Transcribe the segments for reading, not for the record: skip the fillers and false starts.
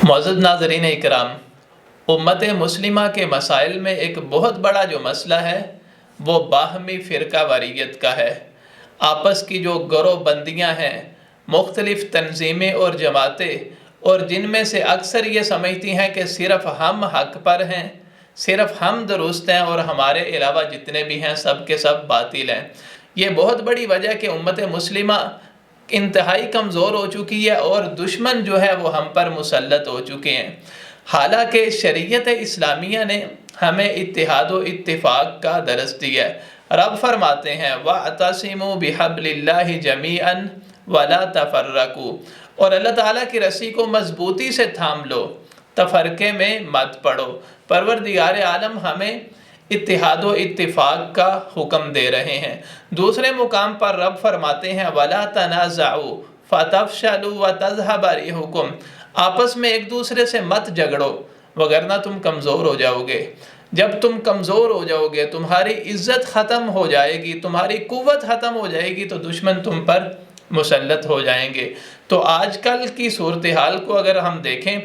معزز ناظرین اکرام، امت مسلمہ کے مسائل میں ایک بہت بڑا جو مسئلہ ہے وہ باہمی فرقہ واریت کا ہے۔ آپس کی جو گروہ بندیاں ہیں، مختلف تنظیمیں اور جماعتیں، اور جن میں سے اکثر یہ سمجھتی ہیں کہ صرف ہم حق پر ہیں، صرف ہم درست ہیں اور ہمارے علاوہ جتنے بھی ہیں سب کے سب باطل ہیں۔ یہ بہت بڑی وجہ کہ امت مسلمہ انتہائی کمزور ہو چکی ہے اور دشمن جو ہے وہ ہم پر مسلط ہو چکے ہیں۔ حالانکہ شریعت اسلامیہ نے ہمیں اتحاد و اتفاق کا درس دیا ہے۔ رب فرماتے ہیں وَاعْتَصِمُوا بِحَبْلِ اللَّهِ جَمِيعًا وَلَا تَفَرَّقُوا، اور اللہ تعالیٰ کی رسی کو مضبوطی سے تھام لو، تفرقے میں مت پڑو۔ پروردگار عالم ہمیں اتحاد و اتفاق کا حکم دے رہے ہیں۔ دوسرے مقام پر رب فرماتے ہیں وَلَا تَنَازَعُوا فَتَفْشَلُوا وَتَذْهَبَ رِيحُكُمْ، آپس میں ایک دوسرے سے مت جھگڑو وگرنہ تم کمزور ہو جاؤ گے۔ جب تم کمزور ہو جاؤ گے، تمہاری عزت ختم ہو جائے گی، تمہاری قوت ختم ہو جائے گی تو دشمن تم پر مسلط ہو جائیں گے۔ تو آج کل کی صورتحال کو اگر ہم دیکھیں،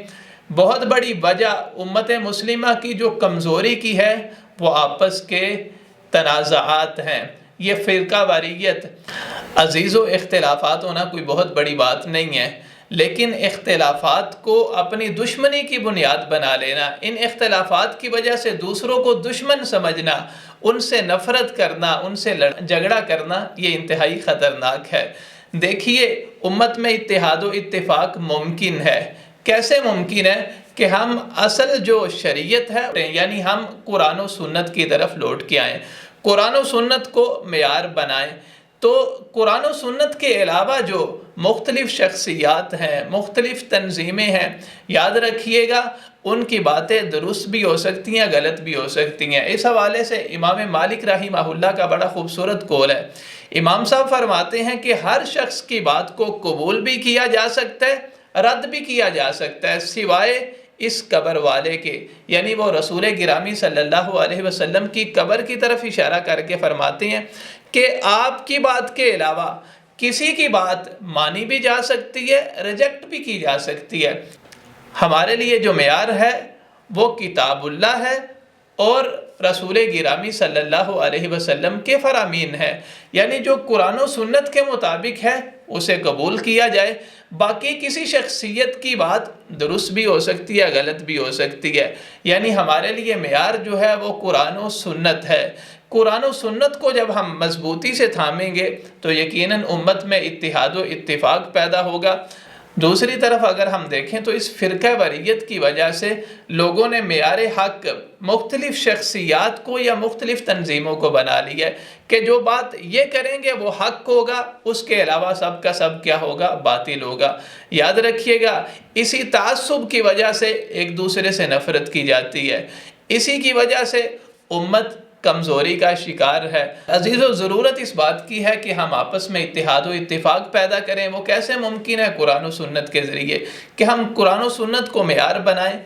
بہت بڑی وجہ امت مسلمہ کی جو کمزوری کی ہے وہ آپس کے تنازعات ہیں۔ یہ فرقہ واریت، عزیزو، اختلافات ہونا کوئی بہت بڑی بات نہیں ہے، لیکن اختلافات کو اپنی دشمنی کی بنیاد بنا لینا، ان اختلافات کی وجہ سے دوسروں کو دشمن سمجھنا، ان سے نفرت کرنا، ان سے جھگڑا کرنا، یہ انتہائی خطرناک ہے۔ دیکھیے، امت میں اتحاد و اتفاق ممکن ہے۔ کیسے ممکن ہے؟ کہ ہم اصل جو شریعت ہے، یعنی ہم قرآن و سنت کی طرف لوٹ کے آئیں، قرآن و سنت کو معیار بنائیں۔ تو قرآن و سنت کے علاوہ جو مختلف شخصیات ہیں، مختلف تنظیمیں ہیں، یاد رکھیے گا ان کی باتیں درست بھی ہو سکتی ہیں، غلط بھی ہو سکتی ہیں۔ اس حوالے سے امام مالک رحمہ اللہ کا بڑا خوبصورت قول ہے۔ امام صاحب فرماتے ہیں کہ ہر شخص کی بات کو قبول بھی کیا جا سکتا ہے، رد بھی کیا جا سکتا ہے، سوائے اس قبر والے کے، یعنی وہ رسول گرامی صلی اللہ علیہ وسلم کی قبر کی طرف اشارہ کر کے فرماتے ہیں کہ آپ کی بات کے علاوہ کسی کی بات مانی بھی جا سکتی ہے، ریجیکٹ بھی کی جا سکتی ہے۔ ہمارے لیے جو معیار ہے وہ کتاب اللہ ہے اور رسول گرامی صلی اللہ علیہ وسلم کے فرامین ہے، یعنی جو قرآن و سنت کے مطابق ہے اسے قبول کیا جائے۔ باقی کسی شخصیت کی بات درست بھی ہو سکتی ہے، غلط بھی ہو سکتی ہے، یعنی ہمارے لیے معیار جو ہے وہ قرآن و سنت ہے۔ قرآن و سنت کو جب ہم مضبوطی سے تھامیں گے تو یقیناً امت میں اتحاد و اتفاق پیدا ہوگا۔ دوسری طرف اگر ہم دیکھیں تو اس فرقہ واریت کی وجہ سے لوگوں نے معیار حق مختلف شخصیات کو یا مختلف تنظیموں کو بنا لیا ہے کہ جو بات یہ کریں گے وہ حق ہوگا، اس کے علاوہ سب کا سب کیا ہوگا؟ باطل ہوگا۔ یاد رکھیے گا، اسی تعصب کی وجہ سے ایک دوسرے سے نفرت کی جاتی ہے، اسی کی وجہ سے امت کمزوری کا شکار ہے۔ عزیزو، ضرورت اس بات کی ہے کہ ہم آپس میں اتحاد و اتفاق پیدا کریں۔ وہ کیسے ممکن ہے؟ قرآن و سنت کے ذریعے، کہ ہم قرآن و سنت کو معیار بنائیں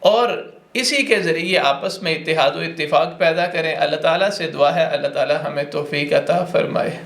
اور اسی کے ذریعے آپس میں اتحاد و اتفاق پیدا کریں۔ اللہ تعالیٰ سے دعا ہے اللہ تعالیٰ ہمیں توفیق عطا فرمائے۔